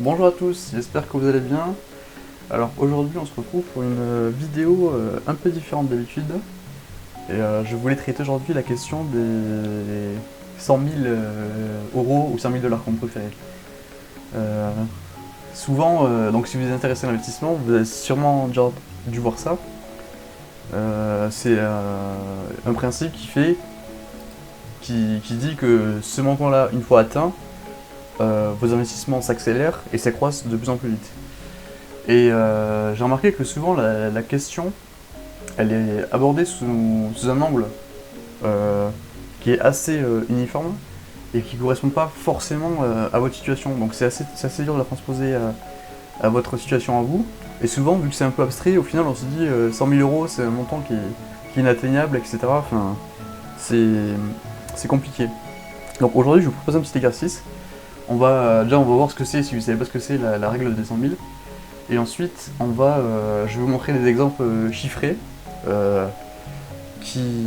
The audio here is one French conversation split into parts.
Bonjour à tous, j'espère que vous allez bien. Alors aujourd'hui on se retrouve pour une vidéo un peu différente d'habitude. Et je voulais traiter aujourd'hui la question des 100 000 euros ou 100 000 dollars qu'on préférait. Euh, Souvent, donc si vous êtes intéressé à l'investissement, vous avez sûrement déjà dû voir ça. C'est un principe qui dit que ce montant-là, une fois atteint, vos investissements s'accélèrent et s'accroissent de plus en plus vite. Et j'ai remarqué que souvent la question, elle est abordée sous un angle qui est assez uniforme et qui ne correspond pas forcément à votre situation. Donc c'est assez dur de la transposer à votre situation à vous. Et souvent, vu que c'est un peu abstrait, au final on se dit 100 000 euros c'est un montant qui est inatteignable, etc. Enfin, c'est compliqué. Donc aujourd'hui, je vous propose un petit exercice. Déjà, on va voir ce que c'est si vous ne savez pas ce que c'est la règle des 100 000. Et ensuite, je vais vous montrer des exemples chiffrés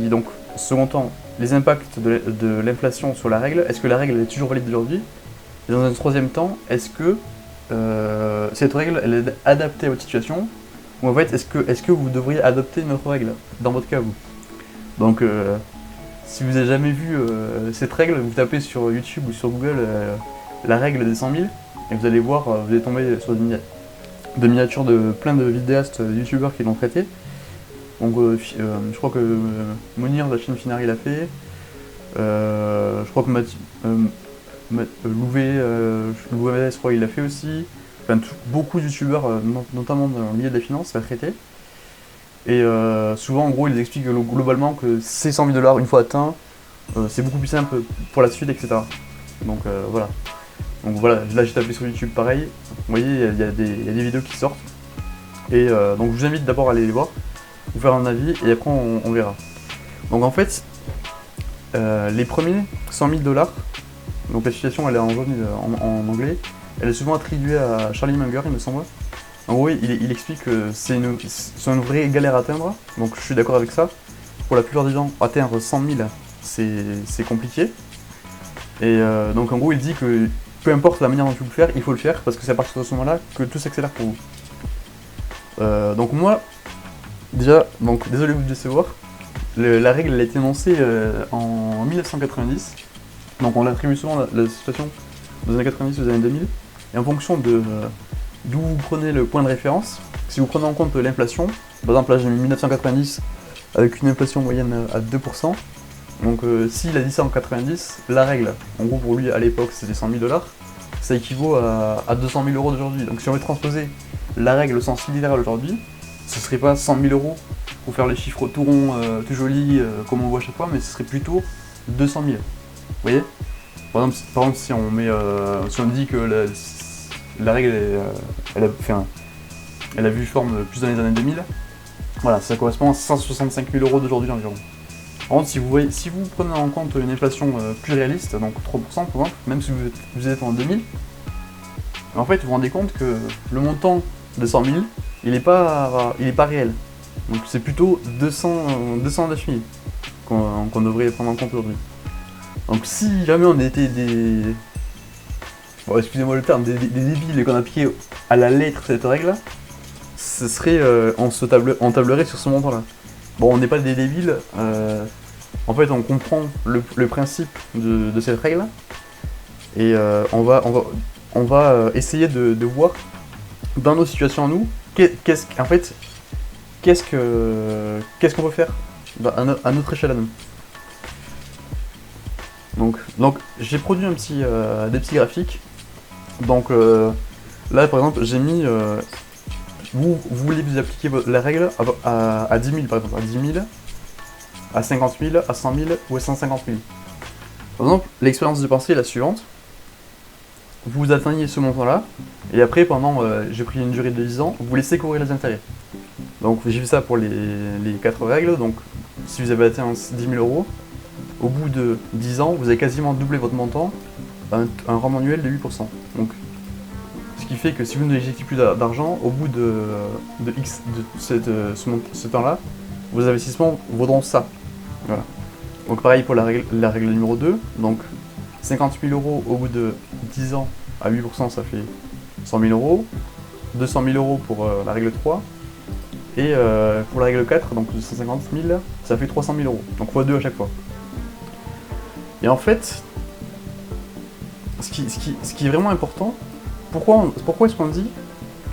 donc, second temps, les impacts de l'inflation sur la règle. Est-ce que la règle est toujours valide aujourd'hui? Et dans un troisième temps, est-ce que cette règle elle est adaptée à votre situation? Ou en fait, est-ce que vous devriez adopter notre règle dans votre cas, vous? Donc, si vous n'avez jamais vu cette règle, vous tapez sur YouTube ou sur Google la règle des 100 000 et vous allez voir, vous allez tomber sur de miniatures de plein de vidéastes, youtubeurs qui l'ont traité. Donc je crois que Monir de la chaîne Finari l'a fait. Je crois que Louvet, je crois qu'il l'a fait aussi. Enfin, beaucoup de youtubeurs, notamment dans le milieu de la finance, l'a traité. Et souvent, en gros, ils expliquent globalement que ces 100 000 dollars, une fois atteints, c'est beaucoup plus simple pour la suite, etc. Donc voilà. Donc voilà, là j'ai tapé sur YouTube pareil. Vous voyez, il y a des vidéos qui sortent. Et donc je vous invite d'abord à aller les voir, vous faire un avis et après on verra. Donc en fait, les premiers 100 000 dollars, donc la situation elle est en jaune en anglais, elle est souvent attribuée à Charlie Munger, il me semble. En gros, il explique que c'est une vraie galère à atteindre, donc je suis d'accord avec ça. Pour la plupart des gens, atteindre 100 000, c'est compliqué. Et donc en gros, il dit que peu importe la manière dont tu veux le faire, il faut le faire parce que c'est à partir de ce moment-là que tout s'accélère pour vous. Donc moi, déjà, donc désolé de vous décevoir, la règle elle a été énoncée en 1990. Donc on attribue souvent la situation des années 90 aux années 2000. Et en fonction d'où vous prenez le point de référence, si vous prenez en compte l'inflation, par exemple là j'ai mis 1990 avec une inflation moyenne à 2%. Donc s'il a dit ça en 90, la règle, en gros pour lui à l'époque c'était 100 000 dollars, ça équivaut à 200 000 euros d'aujourd'hui. Donc si on veut transposer la règle au sens littéral aujourd'hui, ce serait pas 100 000 euros pour faire les chiffres tout ronds, tout jolis, comme on voit à chaque fois, mais ce serait plutôt 200 000. Vous voyez? Par exemple, si on dit que la règle elle a vu forme plus dans les années 2000, voilà, ça correspond à 165 000 euros d'aujourd'hui environ. Par contre, si vous prenez en compte une inflation plus réaliste, donc 3% par exemple, même si vous êtes en 2000, en fait vous vous rendez compte que le montant de 100 000, il n'est pas réel. Donc c'est plutôt 209 000 qu'on devrait prendre en compte aujourd'hui. Donc si jamais on était bon, excusez-moi le terme, des débiles et qu'on appliquait à la lettre cette règle, ce serait, on tablerait sur ce montant-là. Bon, on n'est pas des débiles, en fait on comprend le principe de cette règle, et on va essayer de voir dans nos situations à nous, qu'est-ce qu'on peut faire à notre échelle à nous. Donc j'ai produit des petits graphiques. Donc là par exemple j'ai mis vous voulez vous appliquer la règle à 10 000 par exemple, à 10 000, à 50 000, à 100 000 ou à 150 000. Par exemple, l'expérience de pensée est la suivante. Vous atteignez ce montant-là, et après, j'ai pris une durée de 10 ans, vous laissez courir les intérêts. Donc j'ai fait ça pour les 4 règles, donc si vous avez atteint 10 000 euros, au bout de 10 ans, vous avez quasiment doublé votre montant, un rendement annuel de 8%. Donc, ce qui fait que si vous n'injectez plus d'argent, au bout de ce temps-là, vos investissements vaudront ça. Voilà. Donc pareil pour la règle numéro 2, donc 50 000 euros au bout de 10 ans à 8%, ça fait 100 000 euros, 200 000 euros pour la règle 3, et pour la règle 4, donc 250 000, ça fait 300 000 euros, donc x2 à chaque fois. Et en fait, ce qui est vraiment important, pourquoi est-ce qu'on dit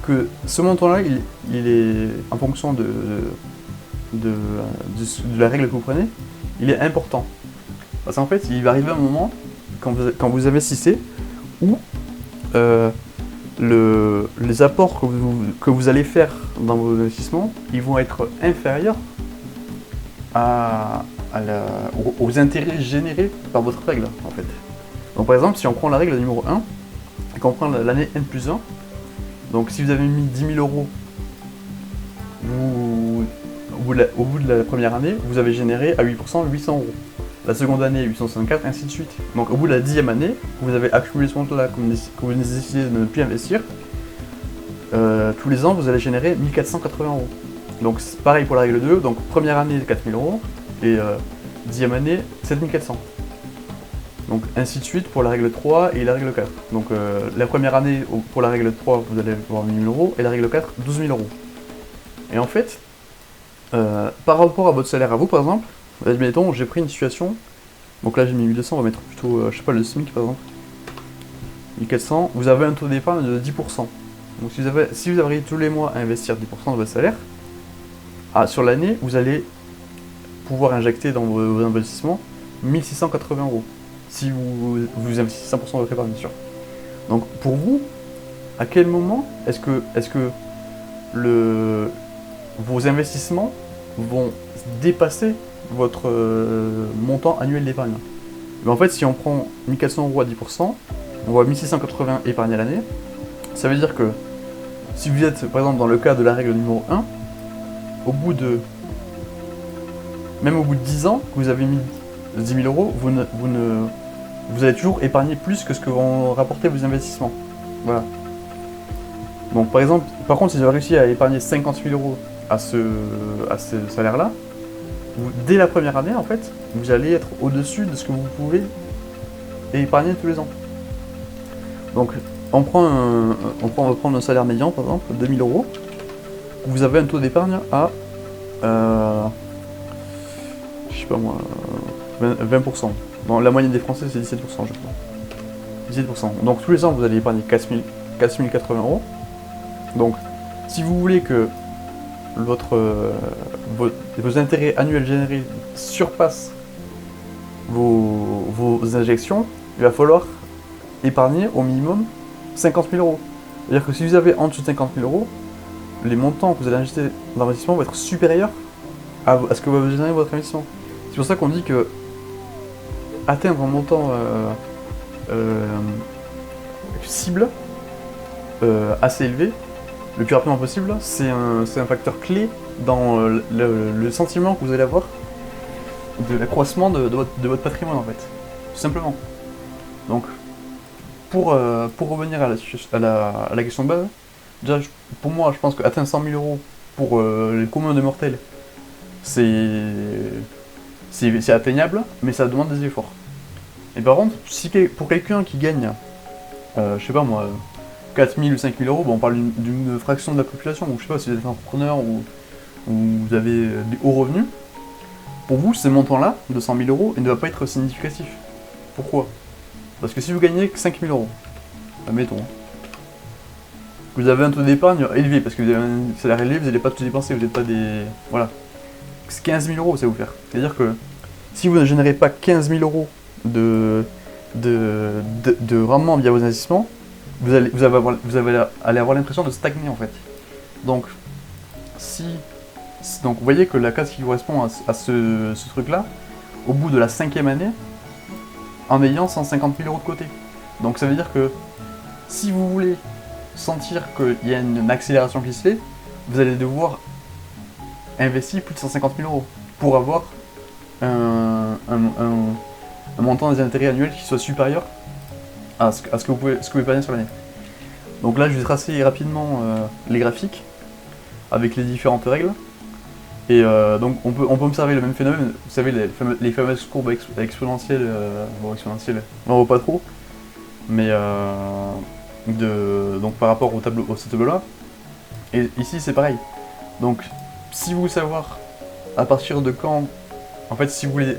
que ce montant-là, il est en fonction de la règle que vous prenez, il est important. Parce qu'en fait, il va arriver un moment, quand vous investissez, où les apports que vous allez faire dans vos investissements, ils vont être inférieurs aux intérêts générés par votre règle, en fait. Donc par exemple, si on prend la règle numéro 1, et qu'on prend l'année N+1, donc si vous avez mis 10 000 euros, au bout de la première année, vous avez généré à 8% 800 euros. La seconde année, 864, ainsi de suite. Donc au bout de la 10e année, vous avez accumulé ce montant-là que vous décidez de ne plus investir. Tous les ans, vous allez générer 1480 euros. Donc c'est pareil pour la règle 2, donc première année 4000 euros, et 10e année 7400. Donc ainsi de suite pour la règle 3 et la règle 4. Donc la première année pour la règle 3, vous allez avoir 1000 euros, et la règle 4, 12 000 euros. Et en fait, par rapport à votre salaire à vous, par exemple, admettons, j'ai pris une situation, donc là j'ai mis 1200, on va mettre plutôt, je sais pas, le SMIC par exemple, 1400, vous avez un taux d'épargne de 10%. Donc si vous arrivez tous les mois à investir 10% de votre salaire, sur l'année, vous allez pouvoir injecter dans vos investissements 1680 euros. Si vous investissez 100% de votre épargne, bien sûr. Donc pour vous, à quel moment est-ce que vos investissements vont dépasser votre montant annuel d'épargne? Mais en fait, si on prend 1400 euros à 10%, on voit 1680 épargnés à l'année. Ça veut dire que si vous êtes, par exemple, dans le cas de la règle numéro 1, même au bout de 10 ans, que vous avez mis 10 000 euros, vous allez toujours épargner plus que ce que vont rapporter vos investissements. Voilà. Donc par contre, si vous avez réussi à épargner 50 000 euros à ce salaire-là, dès la première année, en fait, vous allez être au-dessus de ce que vous pouvez épargner tous les ans. Donc, on va prendre un salaire médian, par exemple, 2000 euros. Vous avez un taux d'épargne à, je sais pas moi, 20%. Bon, la moyenne des Français, c'est 17%, je crois. 17%. Donc, tous les ans, vous allez épargner 4080 euros. Donc, si vous voulez que vos intérêts annuels générés surpassent vos injections, il va falloir épargner au minimum 50 000 euros. C'est-à-dire que si vous avez en dessous de 50 000 euros, les montants que vous allez injecter dans l'investissement vont être supérieurs à ce que va générer votre investissement. C'est pour ça qu'on dit que atteindre un montant cible assez élevé, le plus rapidement possible, c'est un facteur clé dans le sentiment que vous allez avoir de l'accroissement de votre patrimoine, en fait. Tout simplement. Donc, pour revenir à la question de base, déjà, pour moi, je pense qu'atteindre 100 000 euros pour les communs des mortels, c'est atteignable, mais ça demande des efforts. Et par contre, pour quelqu'un qui gagne, je sais pas moi, 4 000 ou 5 000 euros, bon, on parle d'une fraction de la population, ou je sais pas si vous êtes entrepreneur ou vous avez des hauts revenus, pour vous, ce montant-là, de 100 000 euros, il ne va pas être significatif. Pourquoi? Parce que si vous gagnez 5 000 euros, admettons, vous avez un taux d'épargne élevé, parce que vous avez un salaire élevé, vous n'allez pas tout dépenser, vous n'êtes pas des... Voilà. 15 000 euros, ça va vous faire. C'est-à-dire que si vous ne générez pas 15 000 euros de rendement via vos investissements, vous allez avoir l'impression de stagner, en fait. Donc, donc vous voyez que la case qui correspond à ce truc-là, au bout de la 5e année, en ayant 150 000 euros de côté. Donc ça veut dire que si vous voulez sentir qu'il y a une accélération qui se fait, vous allez devoir investir plus de 150 000 euros pour avoir un montant des intérêts annuels qui soit supérieur à ce que vous pouvez gagner sur l'année. Donc là, je vais tracer rapidement les graphiques avec les différentes règles. Et donc on peut observer le même phénomène, vous savez les fameuses courbes exponentielles, bon exponentielles, on ne voit pas trop, mais donc par rapport au ce tableau-là. Et ici c'est pareil. Donc si vous voulez savoir à partir de quand, en fait si vous voulez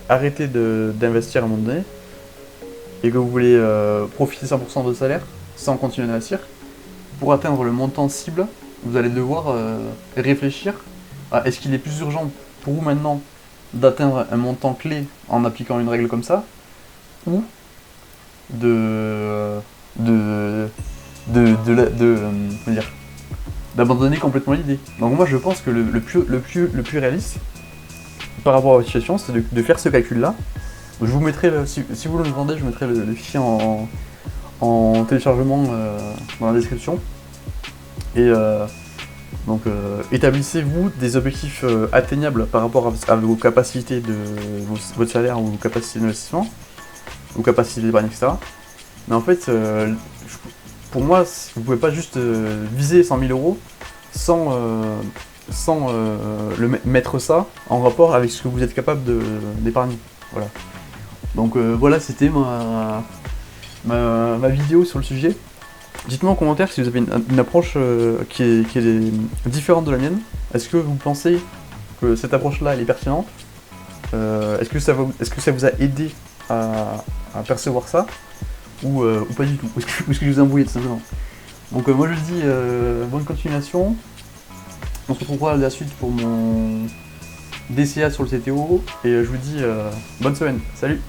arrêter d'investir à un moment donné, et que vous voulez profiter 100% de votre salaire sans continuer d'investir, pour atteindre le montant cible, vous allez devoir réfléchir à est-ce qu'il est plus urgent pour vous maintenant d'atteindre un montant clé en appliquant une règle comme ça, ou de comment dire, d'abandonner complètement l'idée. Donc moi je pense que le plus réaliste par rapport à votre situation, c'est de faire ce calcul-là. Je vous mettrai, si vous le demandez, je mettrai le fichier en téléchargement dans la description. Et donc établissez-vous des objectifs atteignables par rapport à vos capacités de votre salaire ou vos capacités d'investissement, vos capacités d'épargne, etc. Mais en fait, pour moi, vous pouvez pas juste viser 100 000 euros sans mettre ça en rapport avec ce que vous êtes capable d'épargner. Voilà. Donc voilà, c'était ma vidéo sur le sujet. Dites-moi en commentaire si vous avez une approche qui est différente de la mienne. Est-ce que vous pensez que cette approche-là elle est pertinente? Est-ce que ça vous a aidé à percevoir ça ou pas du tout? Ou est-ce que je vous ai embrouillé tout simplement? Donc moi je dis bonne continuation. On se retrouvera à la suite pour mon DCA sur le CTO et je vous dis bonne semaine. Salut!